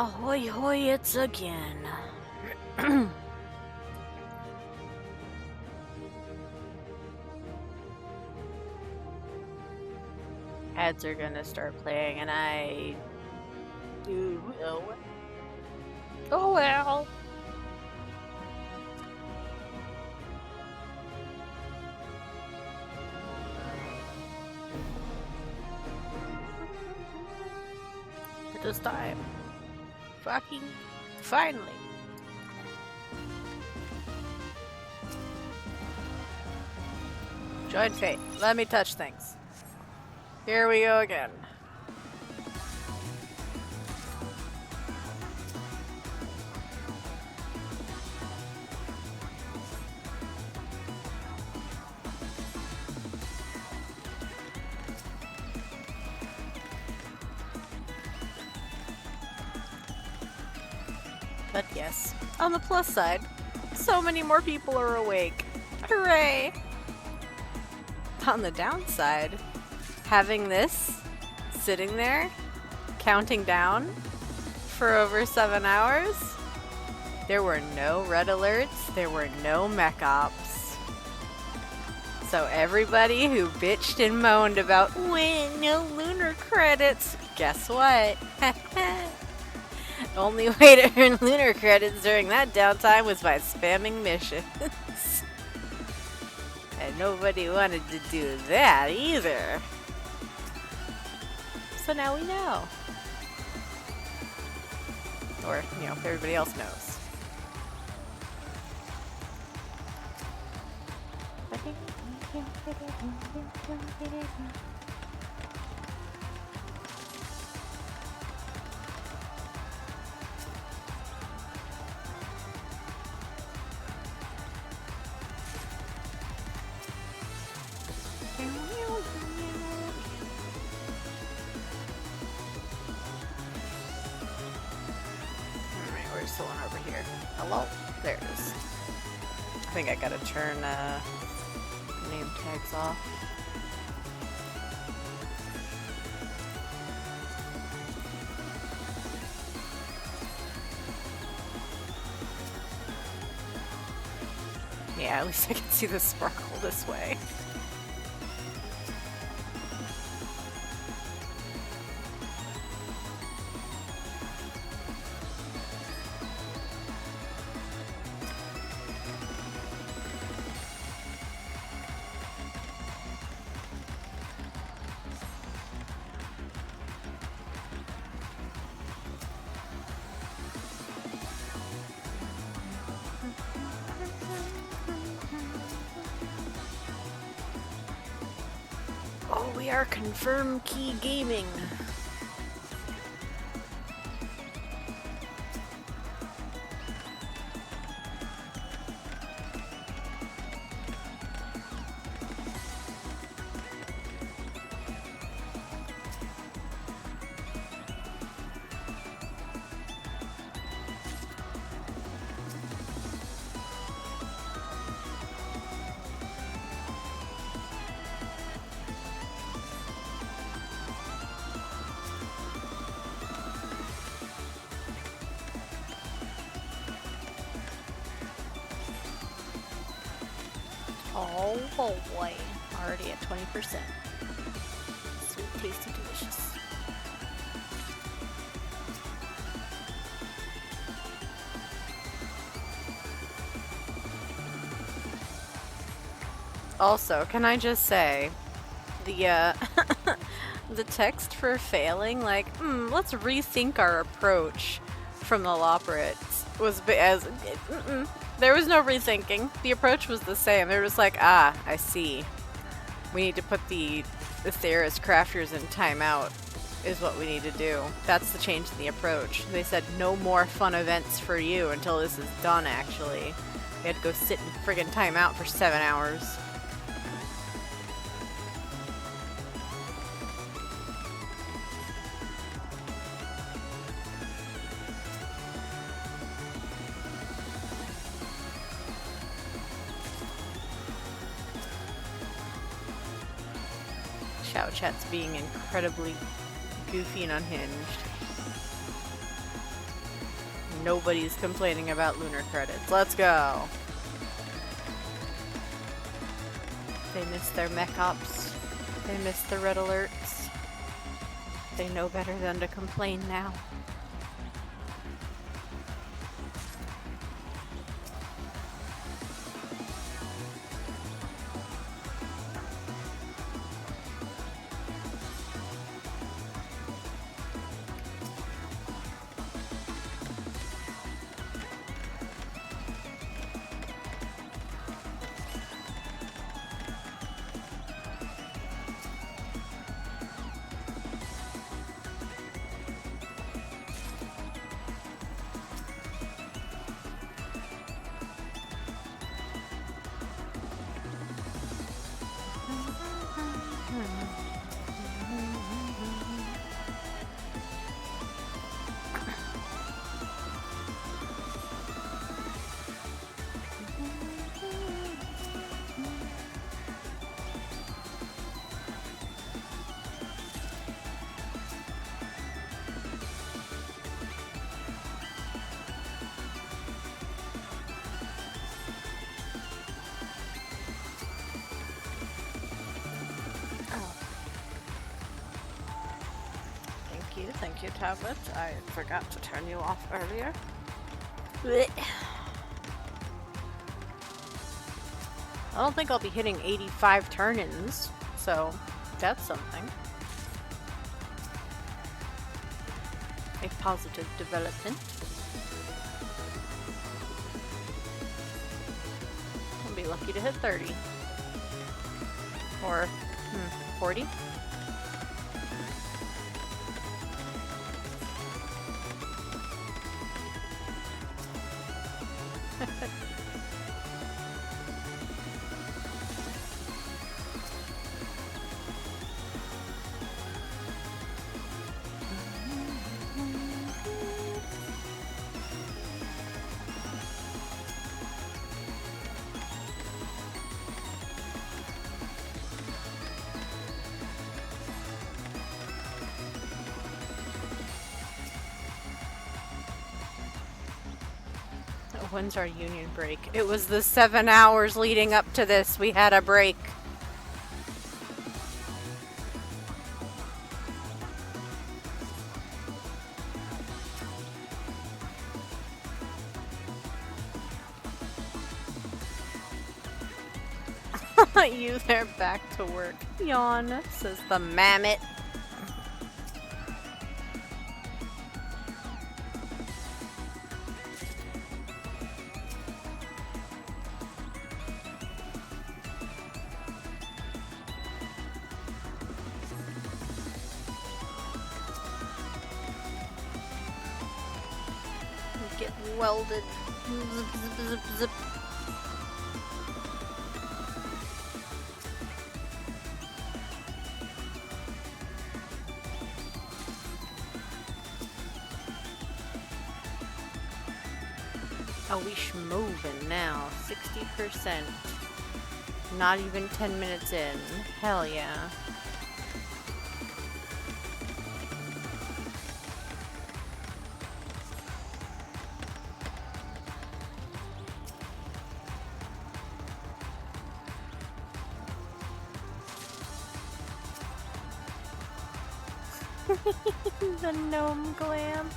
Ahoy hoy, it's again. Ads are gonna start playing and I do will. Oh well. This time. Fucking finally. Join fate. Let me touch things. Here we go again. But yes, on the plus side, so many more people are awake. Hooray! On the downside, having this sitting there, counting down for over 7 hours, there were no red alerts, there were no mech ops. So everybody who bitched and moaned about, wait, no lunar credits, guess what? Only way to earn lunar credits during that downtime was by spamming missions. And nobody wanted to do that either. So now we know. Or, you know, everybody else knows. Where's the one over here? Hello? There it is. I think I gotta turn name tags off. Yeah, at least I can see the sparkle this way. Oh, we are confirmed key gaming. Oh boy, already at 20%. Sweet, tasty, delicious. Also, can I just say, the the text for failing, like, let's rethink our approach from the Loperates was as there was no rethinking. The approach was the same. They were just like, I see. We need to put the Theris crafters in timeout is what we need to do. That's the change in the approach. They said no more fun events for you until this is done, actually. We had to go sit in friggin' timeout for 7 hours. Shout Chat's being incredibly goofy and unhinged. Nobody's complaining about lunar credits. Let's go. They miss their mech ops. They miss the red alerts. They know better than to complain now. Thank you, tablet. I forgot to turn you off earlier. Blech. I don't think I'll be hitting 85 turn-ins, so that's something. A positive development. I'll be lucky to hit 30. Or 40. When's our union break? It was the 7 hours leading up to this. We had a break. You there back to work. Yawn, says the mammoth. Get welded. Zip, zip, zip, zip. Oh, we schmovin' now. 60%. Not even 10 minutes in. Hell yeah. The gnome glam.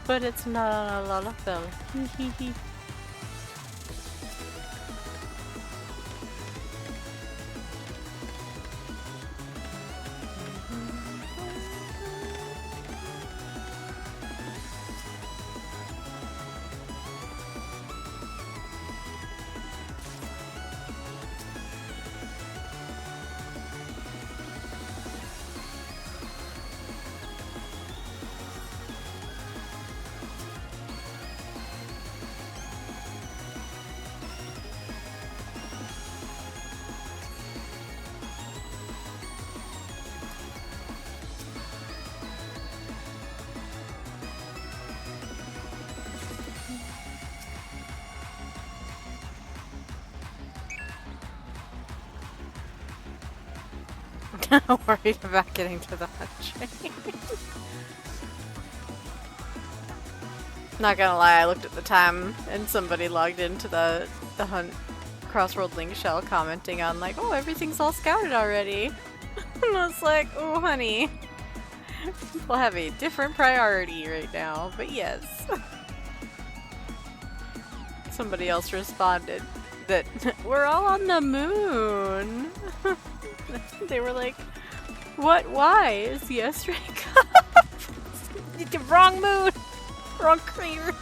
But it's not a lot of fella. Worried about getting to the hot chain. Not gonna lie, I looked at the time and somebody logged into the Hunt Crossworld Link Shell commenting on like, oh, everything's all scouted already. And I was like, oh honey, we'll have a different priority right now, but yes. Somebody else responded that we're all on the moon. They were like, what, why? Is the S-ray up? The wrong moon! Wrong crater!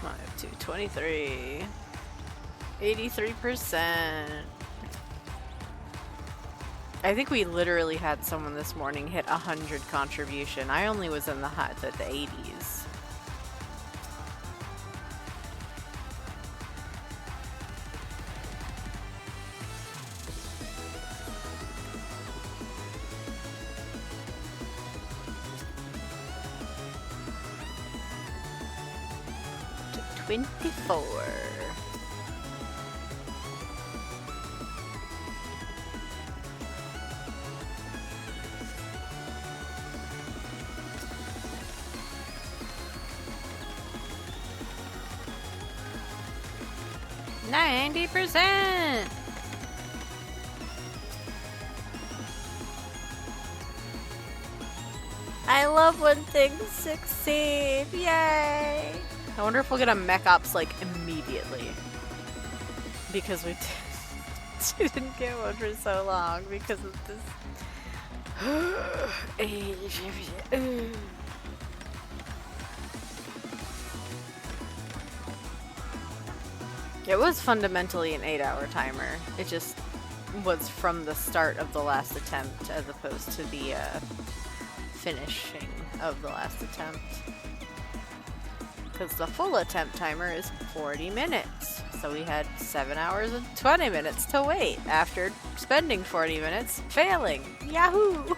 Five, 2, 23. 83%. I think we literally had someone this morning hit 100 contribution. I only was in the 80s. To 24. %. I love when things succeed. Yay! I wonder if we'll get a Mech Ops like immediately. Because we didn't get one for so long because of this. It was fundamentally an 8-hour timer. It just was from the start of the last attempt as opposed to the finishing of the last attempt. Because the full attempt timer is 40 minutes. So we had 7 hours and 20 minutes to wait after spending 40 minutes failing. Yahoo!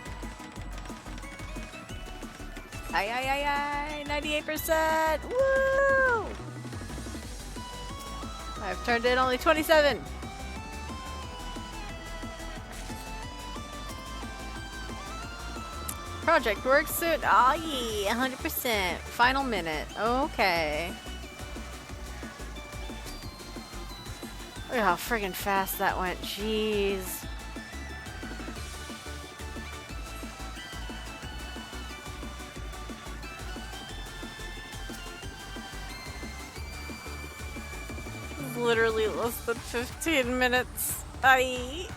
Aye, aye, aye, aye, 98%! Woo! I've turned in only 27. Project works soon. Aw, yeah, 100%. Final minute. Okay. Look how friggin' fast that went. Jeez. Literally less than 15 minutes. Aye.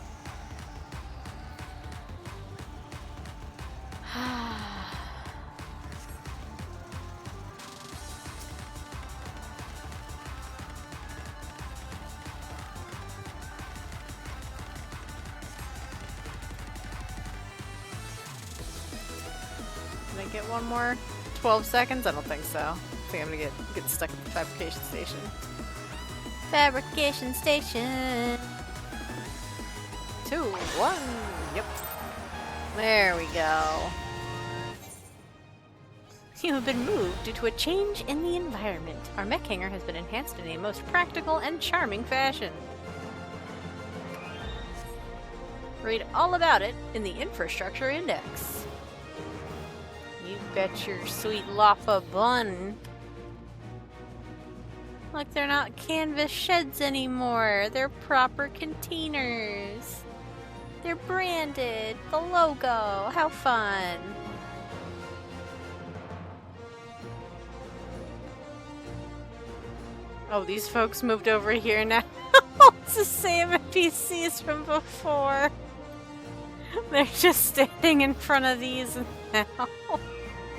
Can I get one more? 12 seconds? I don't think so. I think I'm gonna get stuck at the fabrication station. Fabrication station. 2, 1. Yep. There we go. You have been moved due to a change in the environment. Our mech hangar has been enhanced in a most practical and charming fashion. Read all about it in the infrastructure index. You bet your sweet lapa bun. Look, they're not canvas sheds anymore. They're proper containers. They're branded. The logo. How fun. Oh, these folks moved over here now. It's the same NPCs from before. They're just standing in front of these now.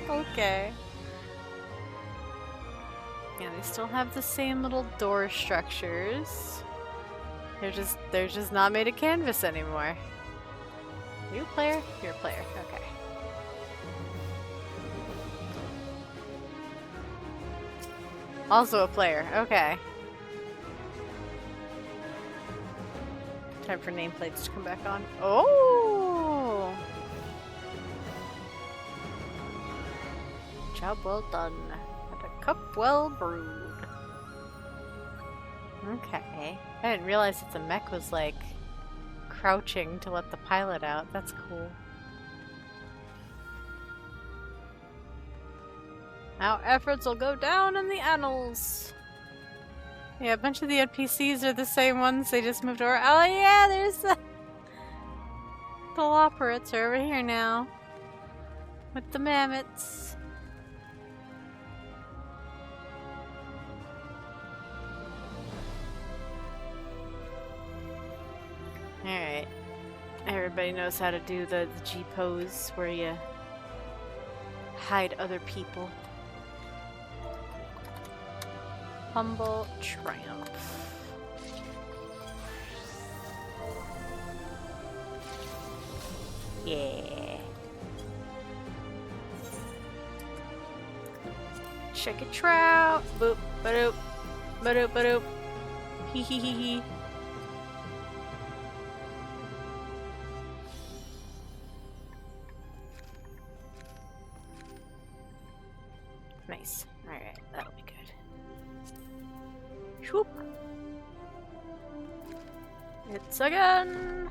Okay. Yeah, they still have the same little door structures. They're just not made of canvas anymore. You a player? You're a player. Okay. Also a player. Okay. Time for nameplates to come back on. Oh! Job well done. And a cup well brewed. Okay. I didn't realize that the mech was like crouching to let the pilot out. That's cool. Our efforts will go down in the annals. Yeah, a bunch of the NPCs are the same ones. They just moved over. Oh yeah, there's the operates are over here now with the mammoths. Alright. Everybody knows how to do the G pose where you hide other people. Humble triumph. Yeah. Check a trout. Boop, ba-doop, ba-doop, ba-doop. Hee hee hee hee. Nice. Alright, that'll be good. Whoop. It's a gun.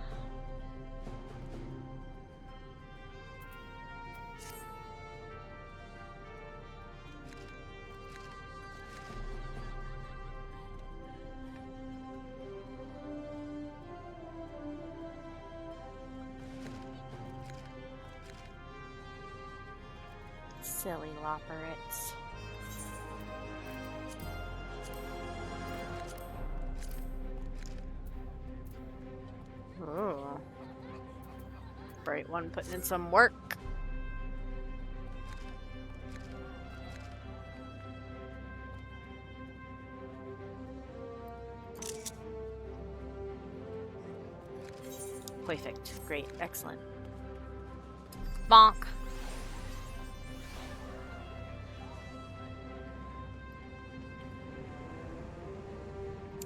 Silly lopperates. Oh. Bright one putting in some work. Perfect. Great. Excellent. Bonk.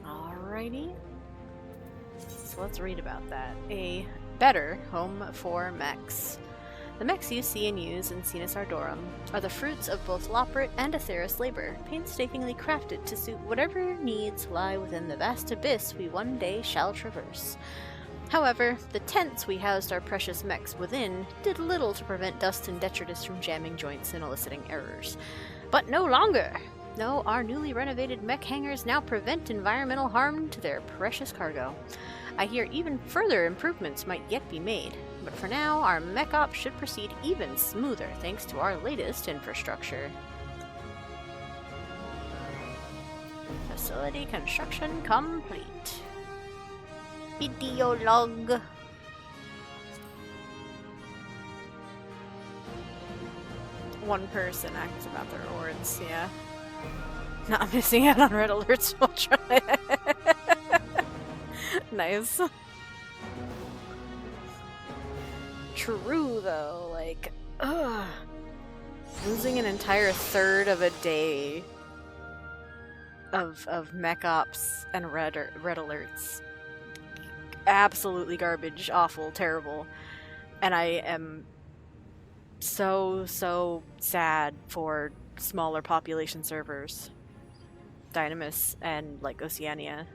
Alrighty. So let's read about that. A better home for mechs. The mechs you see and use in SINUS ARDORUM are the fruits of both Loperate and Atheris labor, painstakingly crafted to suit whatever needs lie within the vast abyss we one day shall traverse. However, the tents we housed our precious mechs within did little to prevent dust and detritus from jamming joints and eliciting errors. But no longer! No, our newly renovated mech hangars now prevent environmental harm to their precious cargo. I hear even further improvements might yet be made, but for now, our mech op should proceed even smoother thanks to our latest infrastructure. Facility construction complete. Video log. One person asks about their awards, yeah. Not missing out on red alerts while trying. Nice. True though, like, ugh. Losing an entire third of a day of mech ops and red alerts. Absolutely garbage, awful, terrible. And I am so sad for smaller population servers. Dynamis and like Oceania,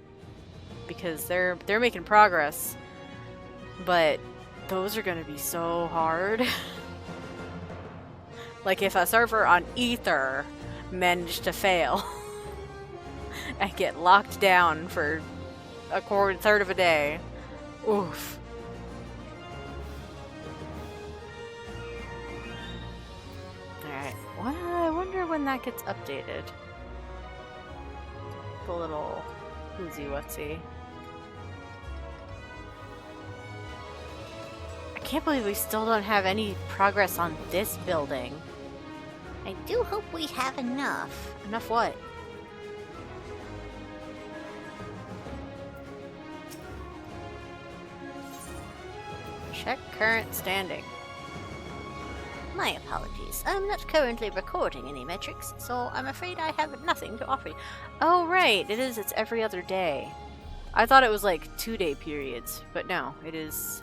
because they're making progress, but those are gonna be so hard. Like if a server on Ether managed to fail and get locked down for a third of a day, oof. Alright, I wonder when that gets updated. A little woozy-wutsy. I can't believe we still don't have any progress on this building. I do hope we have enough. Enough what? Check current standing. My apologies. I'm not currently recording any metrics, so I'm afraid I have nothing to offer you. Oh, right. It is. It's every other day. I thought it was like 2-day periods, but no, it is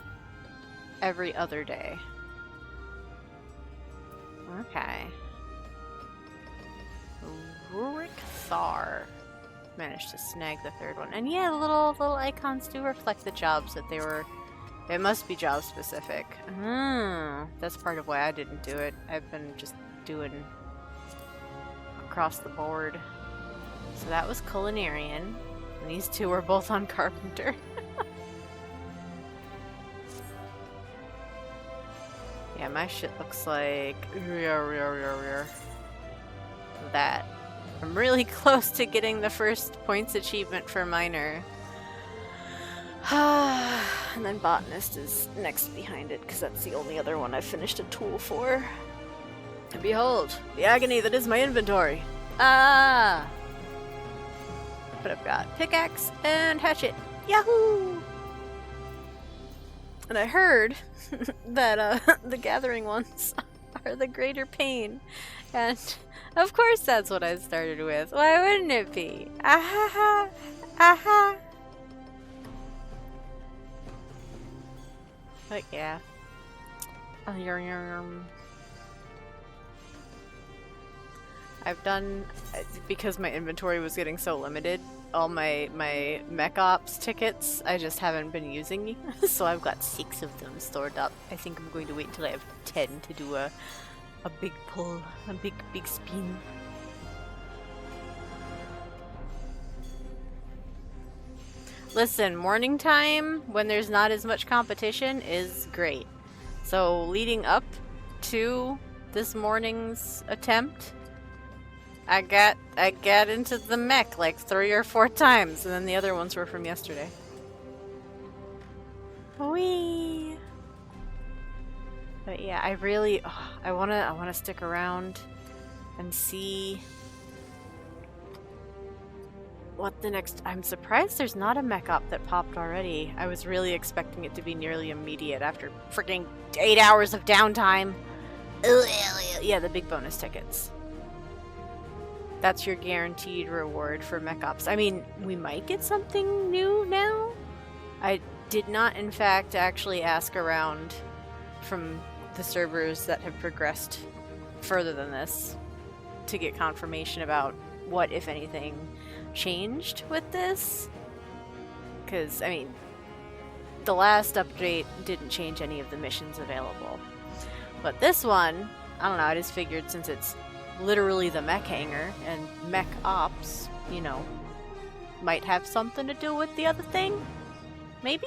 every other day. Okay. Rurik Thar. Managed to snag the third one. And yeah, the little icons do reflect the jobs that they were... It must be job specific. That's part of why I didn't do it. I've been just doing across the board. So that was culinarian. And these two were both on carpenter. Yeah, my shit looks like that. I'm really close to getting the first points achievement for miner. And then botanist is next behind it, because that's the only other one I've finished a tool for. And behold, the agony that is my inventory. Ah! But I've got pickaxe and hatchet. Yahoo! And I heard that the gathering ones are the greater pain. And of course that's what I started with. Why wouldn't it be? Aha! Aha! But yeah. I've done, because my inventory was getting so limited, all my Mech Ops tickets I just haven't been using. So I've got 6 of them stored up. I think I'm going to wait until I have 10 to do a big pull, a big spin. Listen, morning time, when there's not as much competition, is great. So leading up to this morning's attempt, I got into the mech like 3 or 4 times, and then the other ones were from yesterday. Whee! But yeah, I really, I wanna stick around and see what the next... I'm surprised there's not a mech op that popped already. I was really expecting it to be nearly immediate after freaking 8 hours of downtime. Yeah, the big bonus tickets. That's your guaranteed reward for mech ops. I mean, we might get something new now. I did not, in fact, actually ask around from the servers that have progressed further than this to get confirmation about what, if anything, changed with this. Because, I mean, the last update didn't change any of the missions available. But this one, I don't know, I just figured since it's literally the mech hangar and mech ops, you know, might have something to do with the other thing? Maybe?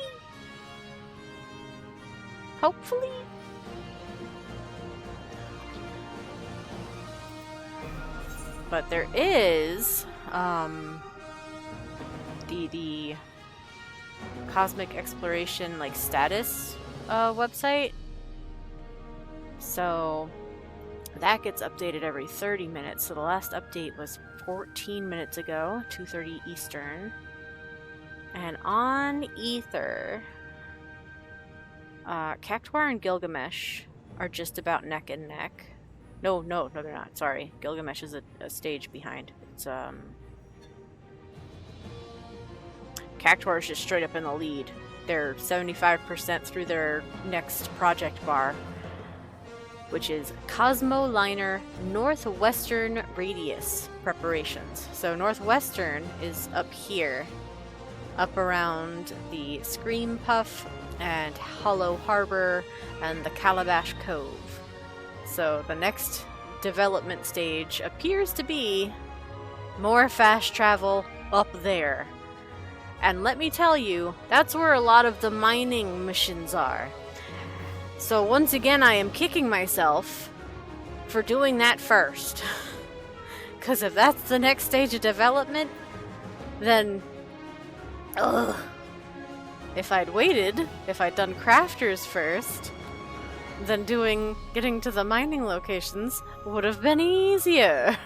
Hopefully? But there is the Cosmic Exploration like status website. So that gets updated every 30 minutes. So the last update was 14 minutes ago, 2:30 Eastern. And on Ether, Cactuar and Gilgamesh are just about neck and neck. No, they're not. Sorry. Gilgamesh is a stage behind. It's, Cactuar is just straight up in the lead. They're 75% through their next project bar, which is Cosmoliner Northwestern Radius preparations. So Northwestern is up here, up around the Scream Puff and Hollow Harbor and the Calabash Cove. So the next development stage appears to be more fast travel up there. And let me tell you, that's where a lot of the mining missions are. So once again, I am kicking myself for doing that first. Because if that's the next stage of development, then... ugh. If I'd waited, if I'd done crafters first, then getting to the mining locations would have been easier.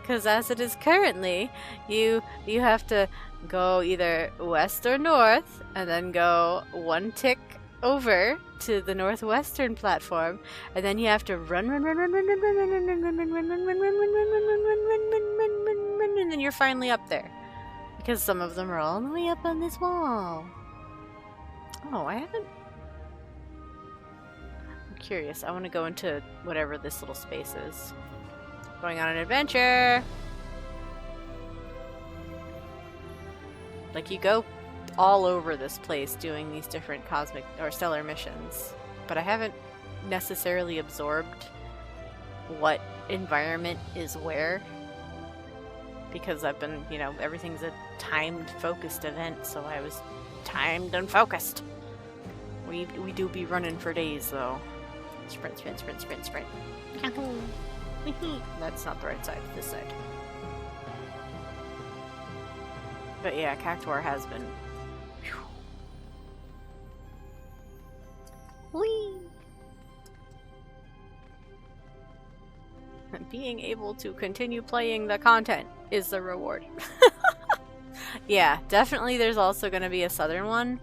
Because as it is currently, you have to go either west or north, and then go one tick over to the northwestern platform, and then you have to run, and then you're finally up there. Because some of them are all the way up on this wall. Oh, I haven't... I'm curious. I want to go into whatever this little space is. Going on an adventure! Like, you go all over this place doing these different cosmic or stellar missions, but I haven't necessarily absorbed what environment is where, because I've been, you know, everything's a timed focused event, so I was timed and focused. We do be running for days though. Sprint, sprint, sprint, sprint, sprint. That's not the right side, this side. But yeah, Cactuar has been... Whee! Being able to continue playing the content is the reward. Yeah, definitely there's also going to be a southern one.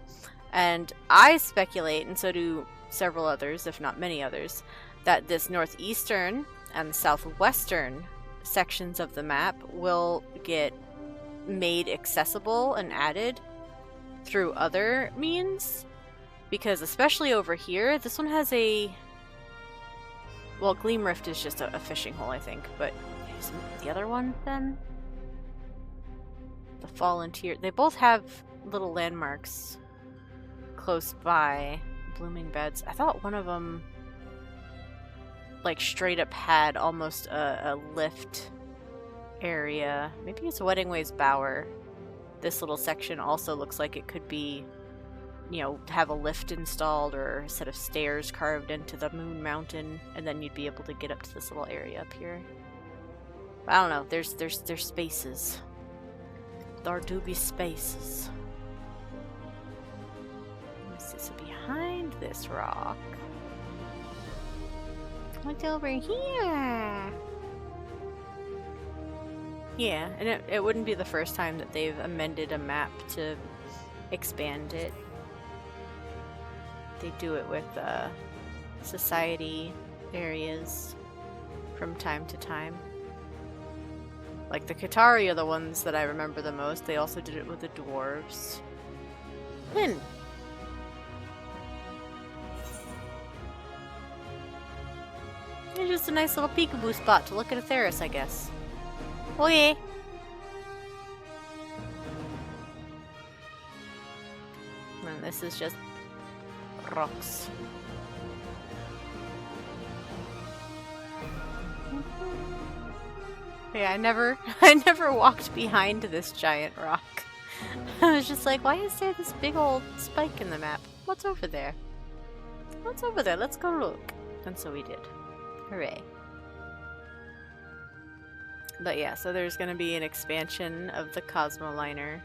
And I speculate, and so do several others, if not many others, that this northeastern and southwestern sections of the map will get made accessible and added through other means, because especially over here, this one has a, well, Gleam Rift is just a fishing hole, I think, but the other one then, the Fallen Tier, they both have little landmarks close by. Blooming Beds, I thought one of them like straight up had almost a lift area. Maybe it's Wedding Ways Bower. This little section also looks like it could be, you know, have a lift installed or a set of stairs carved into the Moon Mountain, and then you'd be able to get up to this little area up here. But I don't know. There's spaces. There do be spaces. Let's see. So behind this rock, what's over here? Yeah, and it wouldn't be the first time that they've amended a map to expand it. They do it with society areas from time to time. Like the Qatari are the ones that I remember the most. They also did it with the dwarves. It's just a nice little peekaboo spot to look at a Theris, I guess. Oh yeah. And this is just rocks. Yeah, I never walked behind this giant rock. I was just like, why is there this big old spike in the map? What's over there? What's over there? Let's go look. And so we did. Hooray. But yeah, so there's going to be an expansion of the Cosmoliner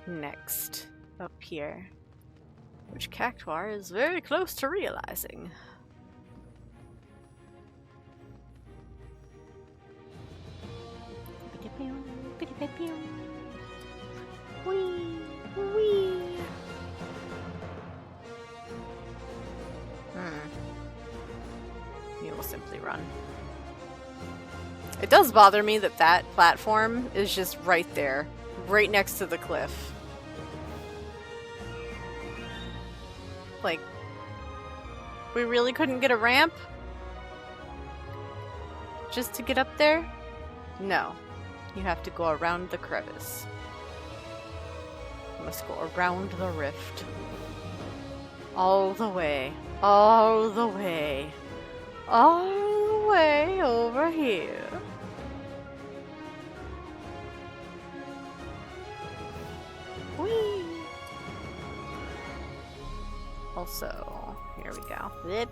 next up here, which Cactuar is very close to realizing. Whee! Whee! You will simply run. It does bother me that that platform is just right there, right next to the cliff. Like, we really couldn't get a ramp? Just to get up there? No. You have to go around the crevice. You must go around the rift. All the way. All the way. All the way over here. Whee! Also, here we go. Zip.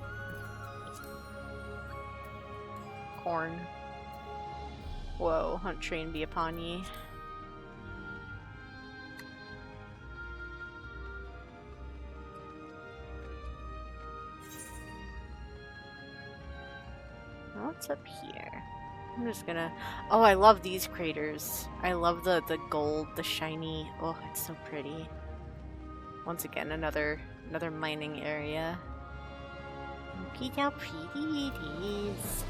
Corn. Whoa, hunt train be upon ye. What's up here? I'm just gonna... Oh, I love these craters. I love the gold, the shiny... Oh, it's so pretty. Once again, another mining area. Look at how pretty it is.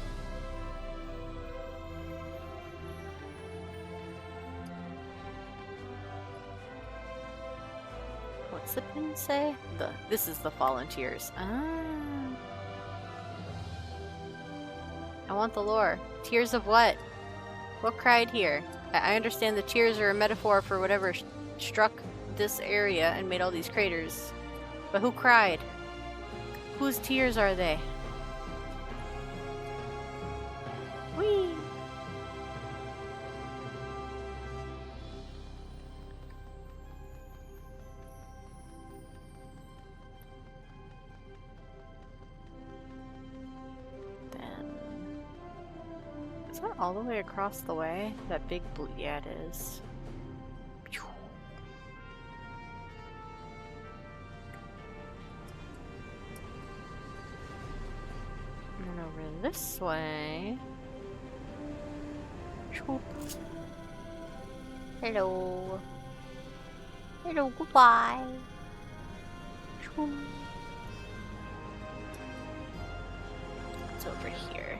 What's the pin say? This is the volunteers. Ah. I want the lore. Tears of what? What cried here? I understand the tears are a metaphor for whatever struck this area and made all these craters. But who cried? Whose tears are they? Whee! Is that all the way across the way? That big blue? Yeah, it is. And over this way. Hello. Hello, goodbye. It's over here.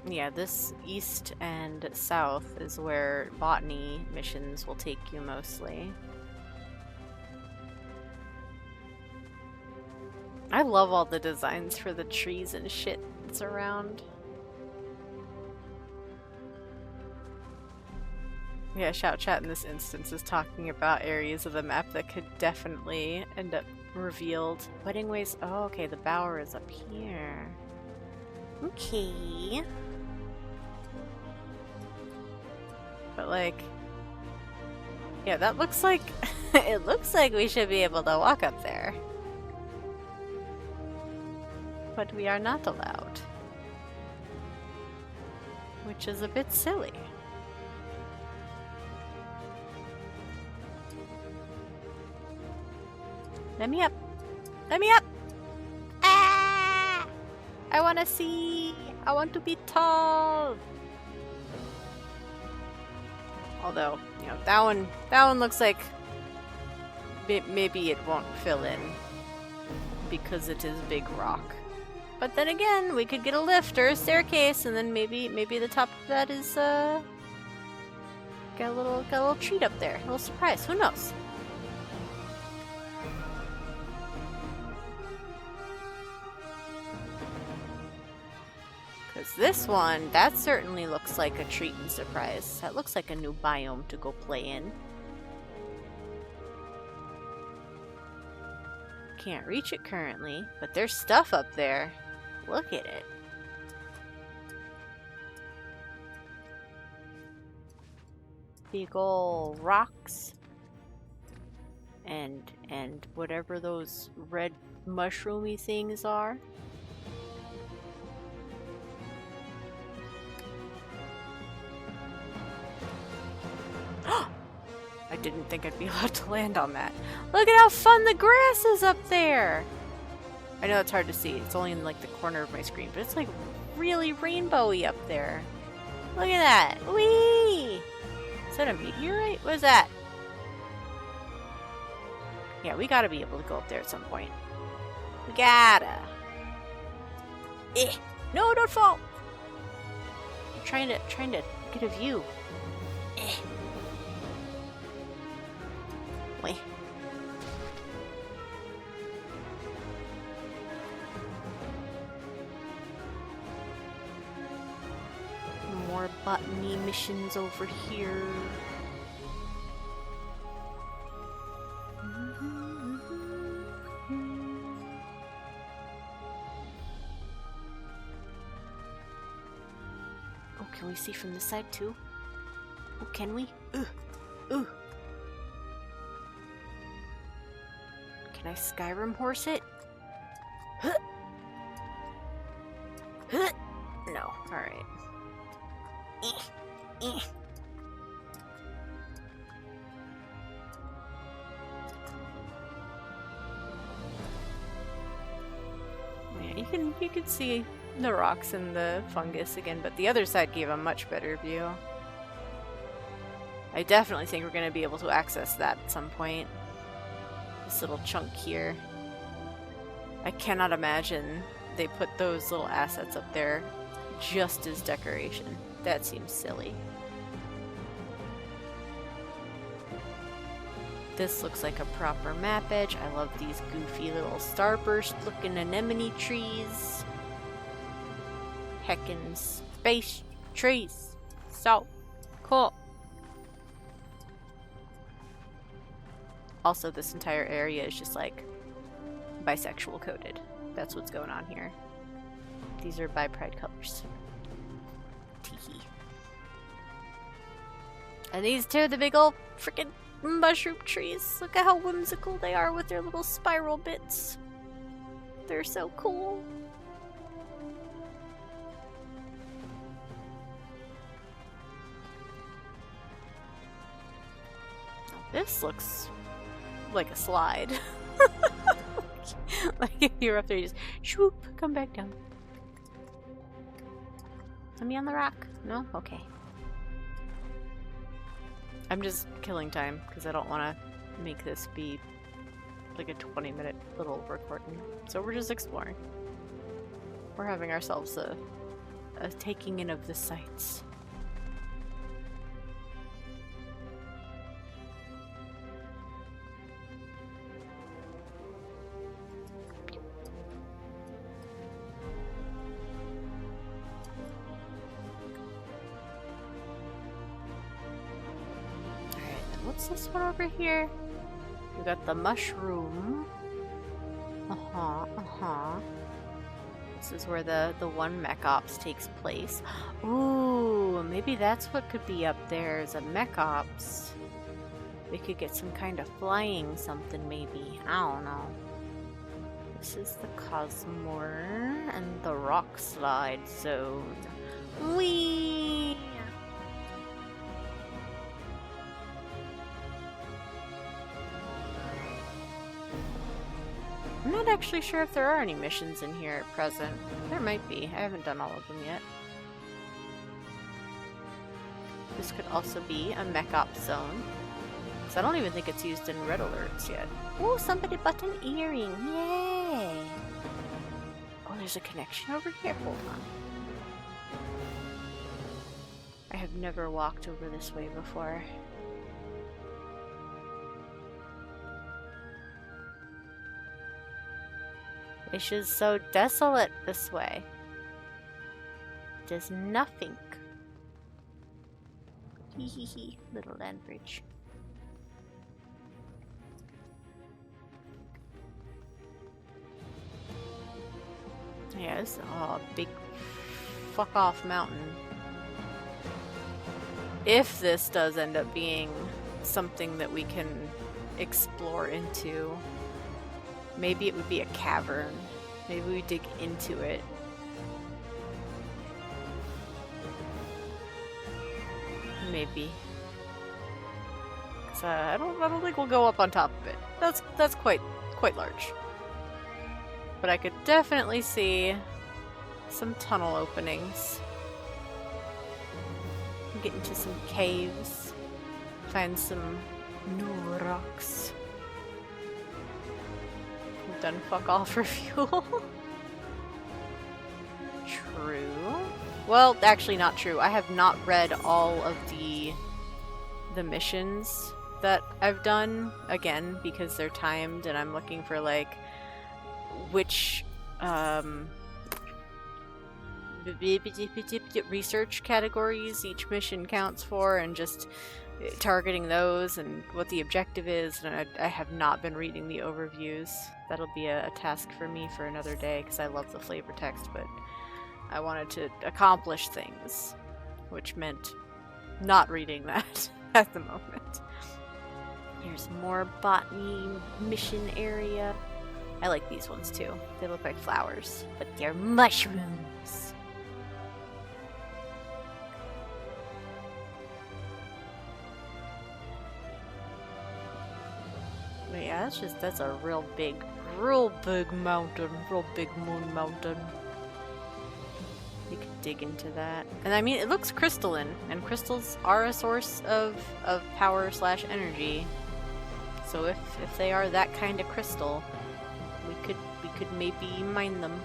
Yeah, this east and south is where botany missions will take you mostly. I love all the designs for the trees and shit that's around. Yeah, Shout Chat in this instance is talking about areas of the map that could definitely end up revealed. Wedding Ways. Oh, okay, the Bower is up here. Okay. But like, yeah, that looks like it looks like we should be able to walk up there. But we are not allowed. Which is a bit silly. Let me up! Let me up! Ah! I wanna see! I want to be tall! Although, you know, that one looks like maybe it won't fill in because it is big rock. But then again, we could get a lift or a staircase, and then maybe the top of that is got a little treat up there, a little surprise. Who knows? Because this one, that certainly looks like a treat and surprise. That looks like a new biome to go play in. Can't reach it currently, but there's stuff up there. Look at it. Big ol' rocks. And whatever those red mushroomy things are. I didn't think I'd be allowed to land on that. Look at how fun the grass is up there! I know it's hard to see. It's only in like the corner of my screen, but it's like really rainbowy up there. Look at that! Whee! Is that a meteorite? What is that? Yeah, we gotta be able to go up there at some point. We gotta. No, don't fall! I'm trying to get a view. Wait. More botany missions over here. Oh, can we see from this side too? Oh, can we? Ooh. Can I Skyrim horse it? No. Alright. Yeah, you can see the rocks and the fungus again, but the other side gave a much better view. I definitely think we're going to be able to access that at some point. This little chunk here. I cannot imagine they put those little assets up there just as decoration. That seems silly. This looks like a proper map edge. I love these goofy little starburst looking anemone trees. Heckin' space trees. So cool. Also, this entire area is just like bisexual coded. That's what's going on here. These are bi pride colors. Teehee. And these two, the big old freaking mushroom trees. Look at how whimsical they are with their little spiral bits. They're so cool. This looks like a slide. Like if you're up there, you just swoop, come back down. Let me on the rock. No? Okay. I'm just killing time because I don't want to make this be like a 20-minute little recording. So we're just exploring. We're having ourselves a taking in of the sights. What's this one over here? We got the mushroom. This is where the one mech ops takes place. Ooh, maybe that's what could be up there is a mech ops. We could get some kind of flying something maybe. I don't know. This is the Cosmore and the rock slide zone. Whee! I'm not actually sure if there are any missions in here at present. There might be. I haven't done all of them yet. This could also be a mech op zone. Because I don't even think it's used in red alerts yet. Oh, somebody bought an earring. Yay! Oh, there's a connection over here. Hold on. I have never walked over this way before. It's just so desolate this way. There's nothing. Hee hee hee, little land bridge. Yeah, this is a big fuck off mountain. If this does end up being something that we can explore into, maybe it would be a cavern. Maybe we dig into it. Maybe. 'Cause, I don't think we'll go up on top of it. That's quite large. But I could definitely see some tunnel openings. Get into some caves. Find some new rocks. We've done fuck all for fuel. True. Well, actually not true. I have not read all of the missions that I've done, again, because they're timed and I'm looking for, like, which, research categories each mission counts for, and just targeting those and what the objective is, and I have not been reading the overviews. That'll be a task for me for another day, because I love the flavor text, but I wanted to accomplish things, which meant not reading that at the moment. Here's more botany mission area. I like these ones too. They look like flowers, but they're mushrooms. But yeah, that's a real big mountain, real big moon mountain. You can dig into that. And I mean, it looks crystalline, and crystals are a source of power / energy. So if they are that kind of crystal, we could maybe mine them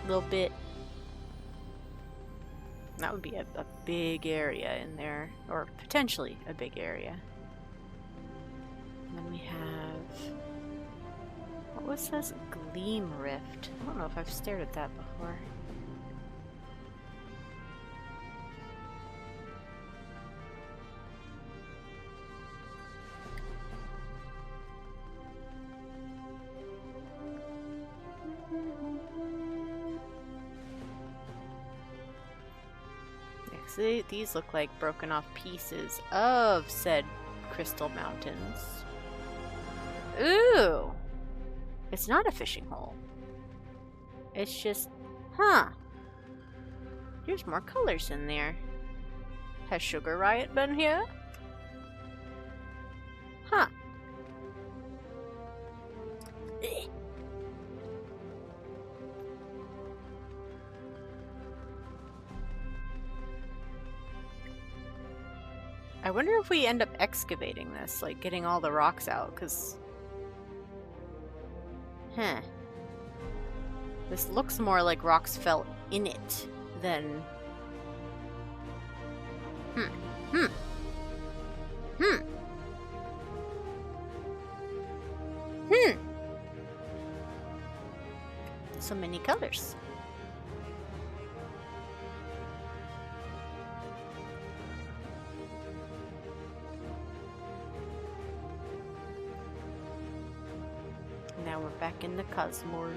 a little bit. That would be a big area in there, or potentially a big area. And then we have, what was this? Gleam Rift. I don't know if I've stared at that before. See, these look like broken off pieces of said crystal mountains. Ooh! It's not a fishing hole. It's just, huh. There's more colors in there. Has Sugar Riot been here? Huh. I wonder if we end up excavating this, like getting all the rocks out, because... Huh. This looks more like rocks fell in it than... So many colors. Now we're back in the Cosmore.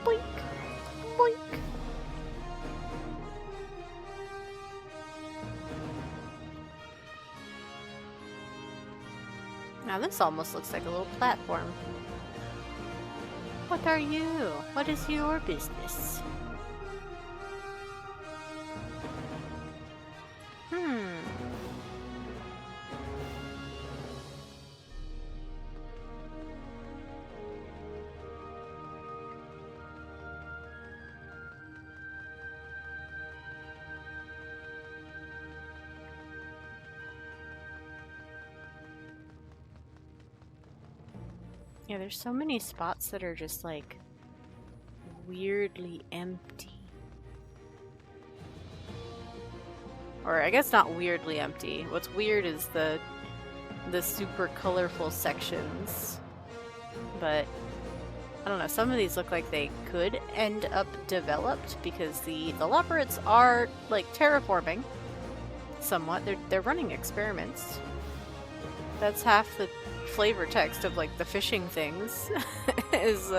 Boink! Boink! Now this almost looks like a little platform. What are you? What is your business? Yeah, there's so many spots that are just like weirdly empty. Or I guess not weirdly empty. What's weird is the super colorful sections. But I don't know, some of these look like they could end up developed because the Loporrits are like terraforming somewhat. They're running experiments. That's half the flavor text of like the fishing things is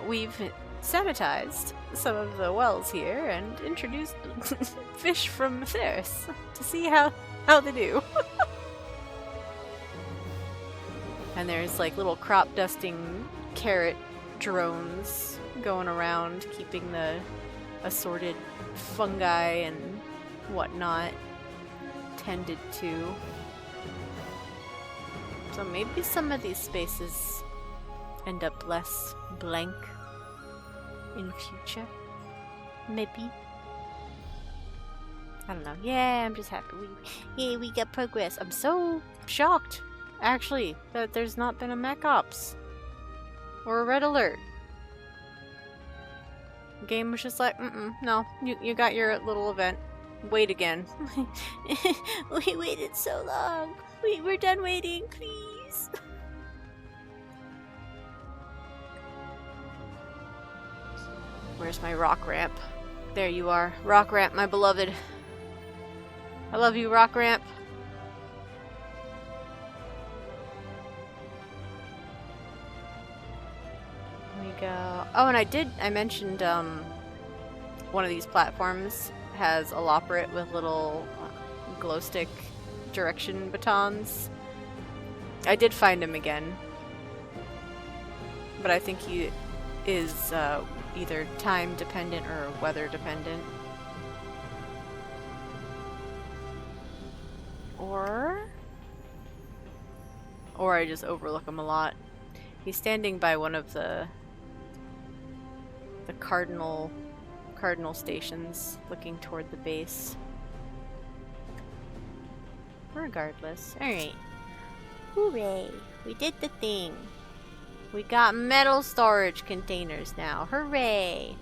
we've sanitized some of the wells here and introduced fish from Theris to see how they do. And there's like little crop dusting carrot drones going around keeping the assorted fungi and whatnot tended to. So maybe some of these spaces end up less blank in future. Maybe. I don't know. Yeah, I'm just happy. We got progress. I'm so shocked, actually, that there's not been a Mech Ops. Or a red alert. The game was just like, no, you got your little event. Wait again. We waited so long. We're done waiting, please. Where's my rock ramp? There you are. Rock ramp, my beloved. I love you, rock ramp. There we go. Oh, and I mentioned one of these platforms has a Loporrit with little glow stick direction batons. I did find him again, but I think he is either time dependent or weather dependent. Or Or I just overlook him a lot. He's standing by one of the cardinal stations, looking toward the base. Regardless. Alright. Hooray! We did the thing. We got metal storage containers now. Hooray!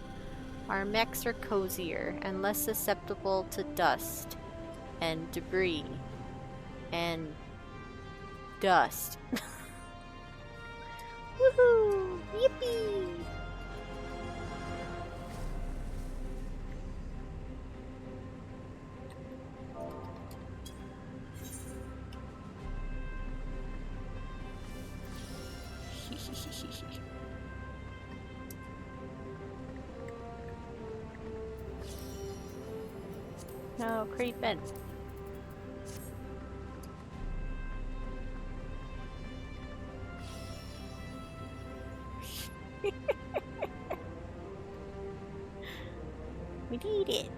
Our mechs are cozier and less susceptible to dust and debris and dust. Woohoo! Yippee! No, creeping. We need it.